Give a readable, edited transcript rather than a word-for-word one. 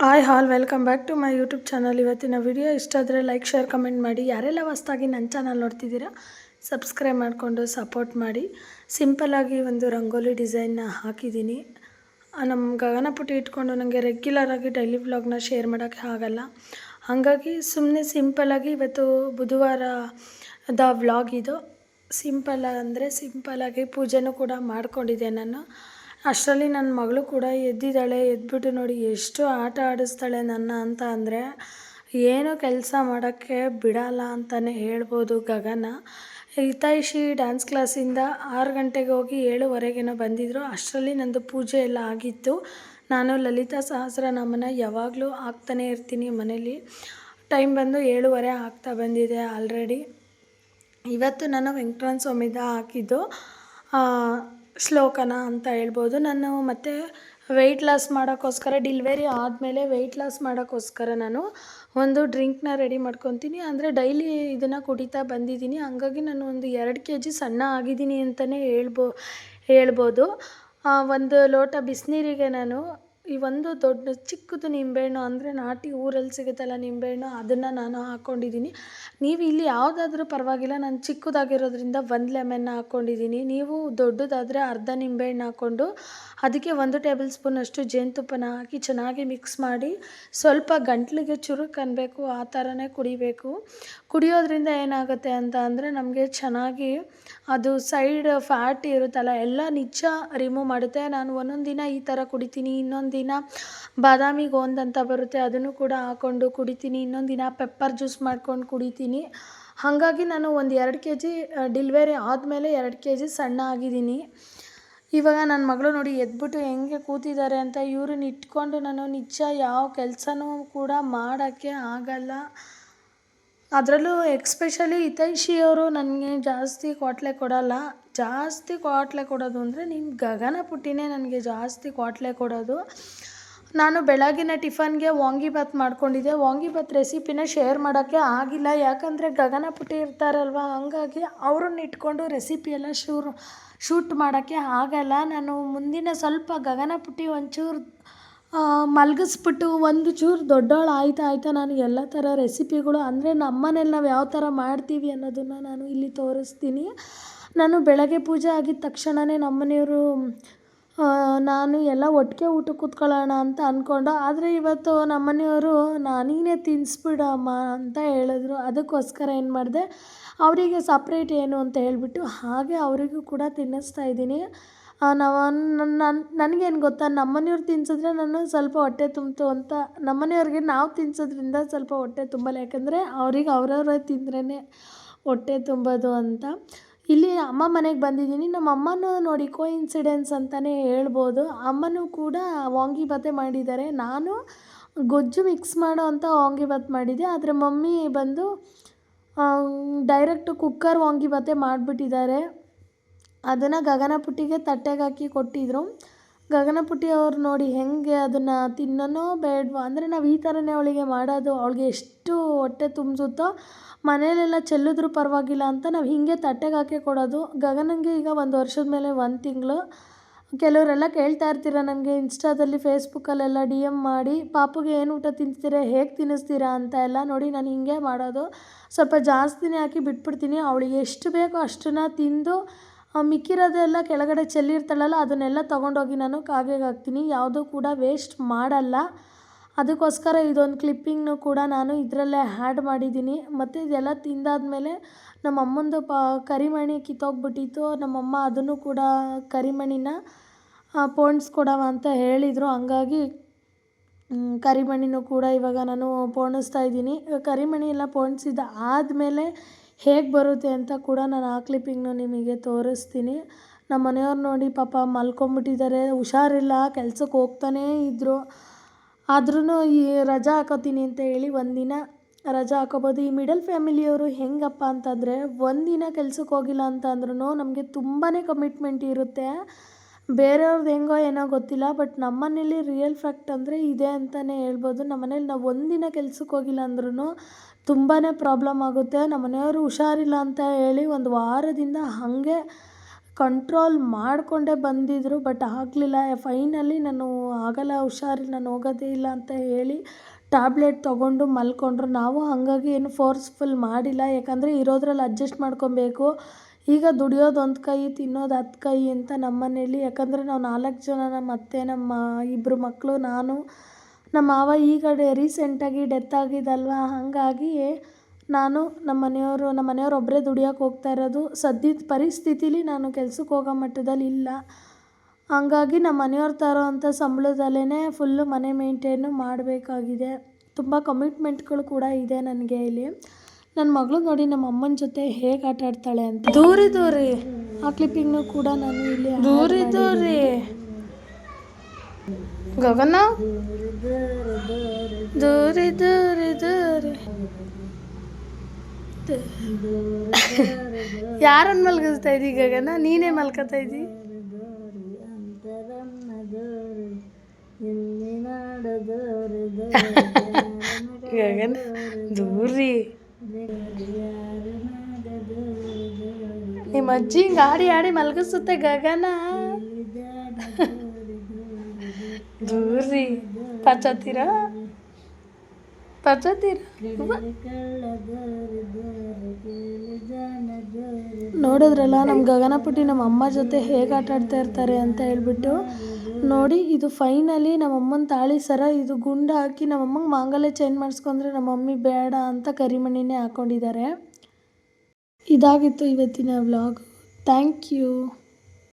Hi all welcome back to my YouTube channel. ಇವತ್ತಿನ video ಇಷ್ಟ ಆದರೆ ಲೈಕ್ ಶೇರ್ ಕಮೆಂಟ್ ಮಾಡಿ. ಯಾರೆಲ್ಲ ಹೊಸ್ದಾಗಿ ನನ್ನ ಚಾನಲ್ ನೋಡ್ತಿದ್ದೀರಾ ಸಬ್ಸ್ಕ್ರೈಬ್ ಮಾಡಿಕೊಂಡು ಸಪೋರ್ಟ್ ಮಾಡಿ. ಸಿಂಪಲ್ಲಾಗಿ ಒಂದು ರಂಗೋಲಿ ಡಿಸೈನ್ನ ಹಾಕಿದ್ದೀನಿ. ನಮ್ಮ ಗಗನಪುಟಿ ಇಟ್ಕೊಂಡು ನನಗೆ ರೆಗ್ಯುಲರಾಗಿ ಡೈಲಿ ವ್ಲಾಗ್ನ ಶೇರ್ ಮಾಡೋಕ್ಕೆ ಆಗಲ್ಲ. ಹಾಗಾಗಿ ಸುಮ್ಮನೆ ಸಿಂಪಲ್ಲಾಗಿ ಇವತ್ತು ಬುಧವಾರದ ವ್ಲಾಗ್ ಇದು. ಸಿಂಪಲ್ಲಾಗಿ ಪೂಜೆನೂ ಕೂಡ ಮಾಡ್ಕೊಂಡಿದ್ದೆ ನಾನು. ಅಷ್ಟರಲ್ಲಿ ನನ್ನ ಮಗಳು ಕೂಡ ಎದ್ದಿದ್ದಾಳೆ. ಎದ್ಬಿಟ್ಟು ನೋಡಿ ಎಷ್ಟು ಆಟ ಆಡಿಸ್ತಾಳೆ ನನ್ನ ಅಂತ ಅಂದರೆ ಏನೋ ಕೆಲಸ ಮಾಡೋಕ್ಕೆ ಬಿಡಲ್ಲ ಅಂತಲೇ ಹೇಳ್ಬೋದು. ಗಗನ ಹಿತೈಷಿ ಡ್ಯಾನ್ಸ್ ಕ್ಲಾಸಿಂದ 6 ಗಂಟೆಗೆ ಹೋಗಿ 7:15 ಬಂದಿದ್ದರು. ಅಷ್ಟರಲ್ಲಿ ನಂದು ಪೂಜೆ ಎಲ್ಲ ಆಗಿತ್ತು. ನಾನು ಲಲಿತಾ ಸಹಸ್ರನಾಮನ ಯಾವಾಗಲೂ ಹಾಕ್ತಾನೇ ಇರ್ತೀನಿ ಮನೇಲಿ. ಟೈಮ್ ಬಂದು 7:30 ಆಗ್ತಾ ಬಂದಿದೆ ಆಲ್ರೆಡಿ. ಇವತ್ತು ನಾನು ವೆಂಕಟರಮಣ ಸ್ವಾಮಿದ ಹಾಕಿದ್ದು ಶ್ಲೋಕನ ಅಂತ ಹೇಳ್ಬೋದು. ನಾನು ಮತ್ತು ವೆಯ್ಟ್ ಲಾಸ್ ಮಾಡೋಕ್ಕೋಸ್ಕರ ಡೆಲಿವರಿ ಆದಮೇಲೆ ವೆಯ್ಟ್ ಲಾಸ್ ಮಾಡೋಕ್ಕೋಸ್ಕರ ನಾನು ಒಂದು ಡ್ರಿಂಕ್ನ ರೆಡಿ ಮಾಡ್ಕೊತೀನಿ. ಅಂದರೆ ಡೈಲಿ ಇದನ್ನು ಕುಡಿತಾ ಬಂದಿದ್ದೀನಿ. ಹಂಗಾಗಿ ನಾನು ಒಂದು 2 kg ಸಣ್ಣ ಆಗಿದ್ದೀನಿ ಅಂತಲೇ ಹೇಳ್ಬೋದು. ಒಂದು ಲೋಟ ಬಿಸಿನೀರಿಗೆ ನಾನು ಈ ಒಂದು ದೊಡ್ಡ ಚಿಕ್ಕದು ನಿಂಬೆಹಣ್ಣು, ಅಂದರೆ ನಾಟಿ ಊರಲ್ಲಿ ಸಿಗುತ್ತಲ್ಲ ನಿಂಬೆಹಣ್ಣು, ಅದನ್ನು ನಾನು ಹಾಕ್ಕೊಂಡಿದ್ದೀನಿ. ನೀವು ಇಲ್ಲಿ ಯಾವುದಾದ್ರೂ ಪರವಾಗಿಲ್ಲ, ನಾನು ಚಿಕ್ಕದಾಗಿರೋದ್ರಿಂದ 1 ಲೆಮನ್ನ ಹಾಕ್ಕೊಂಡಿದ್ದೀನಿ. ನೀವು ದೊಡ್ಡದಾದರೆ ಅರ್ಧ ನಿಂಬೆಹಣ್ಣು ಹಾಕ್ಕೊಂಡು ಅದಕ್ಕೆ 1 ಟೇಬಲ್ ಸ್ಪೂನಷ್ಟು ಜೇನುತುಪ್ಪನ ಹಾಕಿ ಚೆನ್ನಾಗಿ ಮಿಕ್ಸ್ ಮಾಡಿ ಸ್ವಲ್ಪ ಗಂಟ್ಲಿಗೆ ಚುರುಕು ಅನ್ನಬೇಕು, ಆ ಥರನೇ ಕುಡಿಬೇಕು. ಕುಡಿಯೋದ್ರಿಂದ ಏನಾಗುತ್ತೆ ಅಂತ ಅಂದರೆ ನಮಗೆ ಚೆನ್ನಾಗಿ ಅದು ಸೈಡ್ ಫ್ಯಾಟ್ ಇರುತ್ತಲ್ಲ ಎಲ್ಲ ನಿಜ ರಿಮೂವ್ ಮಾಡುತ್ತೆ. ನಾನು ಒಂದೊಂದು ದಿನ ಈ ಥರ ಕುಡಿತೀನಿ, ಇನ್ನೊಂದು ದಿನ ಬಾದಾಮಿ ಗೋಂದ್ ಅಂತ ಬರುತ್ತೆ ಅದನ್ನು ಕೂಡ ಹಾಕ್ಕೊಂಡು ಕುಡಿತೀನಿ, ಇನ್ನೊಂದು ದಿನ ಪೆಪ್ಪರ್ ಜ್ಯೂಸ್ ಮಾಡ್ಕೊಂಡು ಕುಡಿತೀನಿ. ಹಾಗಾಗಿ ನಾನು ಒಂದು 2 kg ಡೆಲಿವರಿ ಆದಮೇಲೆ 2 kg ಸಣ್ಣ ಆಗಿದ್ದೀನಿ. ಇವಾಗ ನನ್ನ ಮಗಳು ನೋಡಿ ಎದ್ಬಿಟ್ಟು ಹೆಂಗೆ ಕೂತಿದ್ದಾರೆ ಅಂತ. ಇವ್ರನ್ನ ಇಟ್ಕೊಂಡು ನಾನು ನಿಜ ಯಾವ ಕೆಲಸನೂ ಕೂಡ ಮಾಡೋಕ್ಕೆ ಆಗಲ್ಲ. ಅದರಲ್ಲೂ ಎಕ್ಸ್ಪೆಷಲಿ ಹಿತೈಷಿಯವರು ನನಗೆ ಜಾಸ್ತಿ ಕ್ವಾಟ್ಲೆ ಕೊಡೋಲ್ಲ. ಜಾಸ್ತಿ ಕ್ವಾಟ್ಲೆ ಕೊಡೋದು ಅಂದರೆ ನಿಮ್ಮ ಗಗನಪುಟ್ಟಿನೇ ನನಗೆ ಜಾಸ್ತಿ ಕ್ವಾಟ್ಲೆ ಕೊಡೋದು. ನಾನು ಬೆಳಗಿನ ಟಿಫನ್ಗೆ ವಾಂಗಿಬಾತ್ ಮಾಡ್ಕೊಂಡಿದ್ದೆ. ವಾಂಗಿಬಾತ್ ರೆಸಿಪಿನ ಶೇರ್ ಮಾಡೋಕ್ಕೆ ಆಗಿಲ್ಲ, ಯಾಕಂದರೆ ಗಗನಪುಟ್ಟಿ ಇರ್ತಾರಲ್ವ, ಹಂಗಾಗಿ ಅವ್ರನ್ನ ಇಟ್ಕೊಂಡು ರೆಸಿಪಿ ಎಲ್ಲ ಶೂಟ್ ಮಾಡೋಕ್ಕೆ ಆಗಲ್ಲ. ನಾನು ಮುಂದಿನ ಸ್ವಲ್ಪ ಗಗನಪುಟ್ಟಿ ಒಂಚೂರು ಮಲಗಿಸ್ಬಿಟ್ಟು ಒಂದು ಚೂರು ದೊಡ್ಡವಳು ಆಯ್ತಾ ನಾನು ಎಲ್ಲ ಥರ ರೆಸಿಪಿಗಳು, ಅಂದರೆ ನಮ್ಮನೇಲಿ ನಾವು ಯಾವ ಥರ ಮಾಡ್ತೀವಿ ಅನ್ನೋದನ್ನು ನಾನು ಇಲ್ಲಿ ತೋರಿಸ್ತೀನಿ. ನಾನು ಬೆಳಗ್ಗೆ ಪೂಜೆ ಆಗಿದ ತಕ್ಷಣವೇ ನಮ್ಮನೆಯವರು ನಾನು ಎಲ್ಲ ಒಟ್ಟಿಗೆ ಊಟಕ್ಕೆ ಕೂತ್ಕೊಳ್ಳೋಣ ಅಂತ ಅಂದ್ಕೊಂಡು, ಆದರೆ ಇವತ್ತು ನಮ್ಮನೆಯವರು ನೀನೇ ತಿನ್ನಿಸ್ಬಿಡಮ್ಮ ಅಂತ ಹೇಳಿದ್ರು. ಅದಕ್ಕೋಸ್ಕರ ಏನು ಮಾಡಿದೆ, ಅವರಿಗೆ ಸಪ್ರೇಟ್ ಏನು ಅಂತ ಹೇಳಿಬಿಟ್ಟು ಹಾಗೆ ಅವರಿಗೂ ಕೂಡ ತಿನ್ನಿಸ್ತಾ ಇದ್ದೀನಿ. ನನಗೇನು ಗೊತ್ತಾ, ನಮ್ಮನೆಯವ್ರು ತಿನ್ಸಿದ್ರೆ ನಾನು ಸ್ವಲ್ಪ ಹೊಟ್ಟೆ ತುಂಬಿತು ಅಂತ. ನಮ್ಮನೆಯವ್ರಿಗೆ ನಾವು ತಿನ್ಸೋದ್ರಿಂದ ಸ್ವಲ್ಪ ಹೊಟ್ಟೆ ತುಂಬಲ್ಲ, ಯಾಕಂದರೆ ಅವ್ರಿಗೆ ಅವ್ರವರೇ ತಿಂದ್ರೇ ಹೊಟ್ಟೆ ತುಂಬೋದು ಅಂತ. ಇಲ್ಲಿ ಅಮ್ಮ ಮನೆಗೆ ಬಂದಿದ್ದೀನಿ. ನಮ್ಮ ಅಮ್ಮನೂ ನೋಡಿ ಕೋಇನ್ಸಿಡೆನ್ಸ್ ಅಂತಲೇ ಹೇಳ್ಬೋದು. ಅಮ್ಮನೂ ಕೂಡ ವಾಂಗಿಬಾತೆ ಮಾಡಿದ್ದಾರೆ. ನಾನು ಗೊಜ್ಜು ಮಿಕ್ಸ್ ಮಾಡೋ ಅಂಥ ವಾಂಗಿಬಾತ್ ಮಾಡಿದ್ದೆ, ಆದರೆ ಮಮ್ಮಿ ಬಂದು ಡೈರೆಕ್ಟು ಕುಕ್ಕರ್ ವಾಂಗಿಬಾತೆ ಮಾಡಿಬಿಟ್ಟಿದ್ದಾರೆ. ಅದನ್ನು ಗಗನಪುಟ್ಟಿಗೆ ತಟ್ಟೆಗೆ ಹಾಕಿ ಕೊಟ್ಟಿದ್ದರು. ಗಗನಪುಟ್ಟಿ ಅವ್ರು ನೋಡಿ ಹೆಂಗೆ ಅದನ್ನು ತಿನ್ನೋನೋ ಬೇಡವೋ, ಅಂದರೆ ನಾವು ಈ ಥರನೇ ಅವಳಿಗೆ ಮಾಡೋದು. ಅವಳಿಗೆ ಎಷ್ಟು ಹೊಟ್ಟೆ ತುಂಬಿಸುತ್ತೋ ಮನೇಲೆಲ್ಲ ಚೆಲ್ಲಿದ್ರೂ ಪರವಾಗಿಲ್ಲ ಅಂತ ನಾವು ಹೀಗೆ ತಟ್ಟೆಗೆ ಹಾಕಿ ಕೊಡೋದು. ಗಗನಂಗೆ ಈಗ 1 ವರ್ಷದ ಮೇಲೆ 1 ತಿಂಗಳು. ಕೆಲವರೆಲ್ಲ ಕೇಳ್ತಾ ಇರ್ತೀರ ನನಗೆ ಇನ್ಸ್ಟಾದಲ್ಲಿ ಫೇಸ್ಬುಕ್ಕಲ್ಲೆಲ್ಲ DM ಮಾಡಿ, ಪಾಪುಗೆ ಏನು ಊಟ ತಿನ್ನಿಸ್ತೀರಾ, ಹೇಗೆ ತಿನ್ನಿಸ್ತೀರಾ ಅಂತ ಎಲ್ಲ. ನೋಡಿ ನಾನು ಹಿಂಗೆ ಮಾಡೋದು, ಸ್ವಲ್ಪ ಜಾಸ್ತಿನೇ ಹಾಕಿ ಬಿಟ್ಬಿಡ್ತೀನಿ. ಅವಳಿಗೆ ಎಷ್ಟು ಬೇಕೋ ಅಷ್ಟನ್ನು ತಿಂದು ಮಿಕ್ಕಿರೋದೆಲ್ಲ ಕೆಳಗಡೆ ಚೆಲ್ಲಿರ್ತಾಳಲ್ಲ ಅದನ್ನೆಲ್ಲ ತೊಗೊಂಡೋಗಿ ನಾನು ಕಾಗೆಗೆ ಹಾಕ್ತೀನಿ. ಯಾವುದೂ ಕೂಡ ವೇಸ್ಟ್ ಮಾಡಲ್ಲ. ಅದಕ್ಕೋಸ್ಕರ ಇದೊಂದು ಕ್ಲಿಪ್ಪಿಂಗ್ನು ಕೂಡ ನಾನು ಇದರಲ್ಲೇ ಆ್ಯಡ್ ಮಾಡಿದ್ದೀನಿ. ಮತ್ತು ಇದೆಲ್ಲ ತಿಂದಾದ್ಮೇಲೆ ನಮ್ಮ ಅಮ್ಮಂದು ಕರಿಮಣಿ ಕಿತ್ತೋಗ್ಬಿಟ್ಟಿತ್ತು. ನಮ್ಮಮ್ಮ ಅದನ್ನು ಕೂಡ ಕರಿಮಣಿನ ಪೋಣಿಸ್ಕೊಡವ ಅಂತ ಹೇಳಿದರು. ಹಂಗಾಗಿ ಕರಿಮಣಿನೂ ಕೂಡ ಇವಾಗ ನಾನು ಪೋಣಿಸ್ತಾ ಇದ್ದೀನಿ. ಕರಿಮಣಿ ಎಲ್ಲ ಪೋಣಿಸಿದ ಆದಮೇಲೆ ಹೇಗೆ ಬರುತ್ತೆ ಅಂತ ಕೂಡ ನಾನು ಆ ಕ್ಲಿಪ್ಪಿಂಗ್ನು ನಿಮಗೆ ತೋರಿಸ್ತೀನಿ. ನಮ್ಮ ಮನೆಯವ್ರು ನೋಡಿ ಪಾಪ ಮಲ್ಕೊಂಬಿಟ್ಟಿದ್ದಾರೆ, ಹುಷಾರಿಲ್ಲ, ಕೆಲ್ಸಕ್ಕೆ ಹೋಗ್ತಾನೇ ಇದ್ದರು. ಆದ್ರೂ ಈ ರಜಾ ಹಾಕೋತೀನಿ ಅಂತ ಹೇಳಿ ಒಂದಿನ ರಜಾ ಹಾಕೋಬೋದು. ಈ ಮಿಡಲ್ ಫ್ಯಾಮಿಲಿಯವರು ಹೆಂಗಪ್ಪ ಅಂತಂದರೆ, ಒಂದಿನ ಕೆಲ್ಸಕ್ಕೆ ಹೋಗಿಲ್ಲ ಅಂತ ಅಂದ್ರೂ ನಮಗೆ ತುಂಬಾ ಕಮಿಟ್ಮೆಂಟ್ ಇರುತ್ತೆ. ಬೇರೆಯವ್ರದ್ದು ಹೆಂಗೋ ಏನೋ ಗೊತ್ತಿಲ್ಲ, ಬಟ್ ನಮ್ಮನೇಲಿ ರಿಯಲ್ ಫ್ಯಾಕ್ಟ್ ಅಂದರೆ ಇದೆ ಅಂತಲೇ ಹೇಳ್ಬೋದು. ನಮ್ಮನೇಲಿ ನಾವು ಒಂದಿನ ಕೆಲ್ಸಕ್ಕೆ ಹೋಗಿಲ್ಲ ಅಂದ್ರೂ ತುಂಬಾ ಪ್ರಾಬ್ಲಮ್ ಆಗುತ್ತೆ. ನಮ್ಮ ಮನೆಯವರು ಹುಷಾರಿಲ್ಲ ಅಂತ ಹೇಳಿ 1 ವಾರದಿಂದ ಹಾಗೆ ಕಂಟ್ರೋಲ್ ಮಾಡಿಕೊಂಡೇ ಬಂದಿದ್ದರು, ಬಟ್ ಆಗಲಿಲ್ಲ. ಫೈನಲಿ ನಾನು ಆಗಲ್ಲ, ಹುಷಾರಿಲ್ಲ, ನಾನು ಹೋಗೋದೇ ಇಲ್ಲ ಅಂತ ಹೇಳಿ ಟ್ಯಾಬ್ಲೆಟ್ ತೊಗೊಂಡು ಮಲ್ಕೊಂಡ್ರು. ನಾವು ಹಾಗಾಗಿ ಏನು ಫೋರ್ಸ್ಫುಲ್ ಮಾಡಿಲ್ಲ, ಯಾಕಂದರೆ ಇರೋದ್ರಲ್ಲಿ ಅಡ್ಜಸ್ಟ್ ಮಾಡ್ಕೊಬೇಕು. ಈಗ ದುಡಿಯೋದು ಒಂದು ಕೈ, ತಿನ್ನೋದು 10 ಕೈ ಅಂತ ನಮ್ಮ ಮನೇಲಿ. ಯಾಕಂದರೆ ನಾವು 4 ಜನ, ನಮ್ಮ ಅತ್ತೆ, ನಮ್ಮ 2 ಮಕ್ಕಳು, ನಾನು, ನಮ್ಮ ಮಾವ ಈಗ ರೀಸೆಂಟಾಗಿ ಡೆತ್ ಆಗಿದ್ದಲ್ವ. ಹಾಗಾಗಿ ನಾನು ನಮ್ಮ ಮನೆಯವ್ರು ಒಬ್ಬರೇ ದುಡಿಯೋಕೆ ಹೋಗ್ತಾ ಇರೋದು. ಸದ್ಯದ ಪರಿಸ್ಥಿತಿಲಿ ನಾನು ಕೆಲ್ಸಕ್ಕೆ ಹೋಗೋ ಮಟ್ಟದಲ್ಲಿ ಇಲ್ಲ. ಹಂಗಾಗಿ ನಮ್ಮ ಮನೆಯವ್ರು ತರೋ ಅಂಥ ಸಂಬಳದಲ್ಲೇ ಫುಲ್ಲು ಮನೆ ಮೇಂಟೈನು ಮಾಡಬೇಕಾಗಿದೆ. ತುಂಬ ಕಮಿಟ್ಮೆಂಟ್ಗಳು ಕೂಡ ಇದೆ ನನಗೆ ಇಲ್ಲಿ. ನನ್ನ ಮಗಳು ನೋಡಿ ನಮ್ಮ ಅಮ್ಮನ ಜೊತೆ ಹೇಗೆ ಆಟ ಆಡ್ತಾಳೆ ಅಂತ. ದೂರಿ ಆ ಕ್ಲಿಪ್ಪಿಂಗ್ನು ಕೂಡ ನಾನು ಇಲ್ಲಿ ದೂರಿ ಗಗನ ದೂರಿ ಯಾರನ್ನು ಮಲ್ಗಿಸ್ತಾ ಇದ್ದೀ ಗಗನ? ನೀನೇ ಮಲ್ಕೋತಾ ಇದ್ದಿ. ಗಗನ ದೂರಿ, ನಿಮ್ಮ ಅಜ್ಜಿ ಹಿಂಗೆ ಆಡಿ ಆಡಿ ಮಲಗಿಸುತ್ತೆ ಗಗನ. ದೂರಿ ಪಚ್ಚತ್ತೀರಾ? ನೋಡಿದ್ರಲ್ಲ ನಮ್ಮ ಗಗನ ಪುಟ್ಟಿ ನಮ್ಮ ಅಮ್ಮ ಜೊತೆ ಹೇಗೆ ಆಟ ಆಡ್ತಾ ಇರ್ತಾರೆ ಅಂತ ಹೇಳ್ಬಿಟ್ಟು. ನೋಡಿ, ಇದು ಫೈನಲಿ ನಮ್ಮಮ್ಮನ ತಾಳಿ ಸರ. ಇದು ಗುಂಡು ಹಾಕಿ ನಮ್ಮಮ್ಮಂಗೆ ಮಾಂಗಲ್ಯ ಚೇಂಜ್ ಮಾಡಿಸ್ಕೊಂಡ್ರೆ ನಮ್ಮ ಮಮ್ಮಿ ಬೇಡ ಅಂತ ಕರಿಮಣಿನೇ ಹಾಕ್ಕೊಂಡಿದ್ದಾರೆ. ಇದಾಗಿತ್ತು ಇವತ್ತಿನ ವ್ಲಾಗ್. Thank you.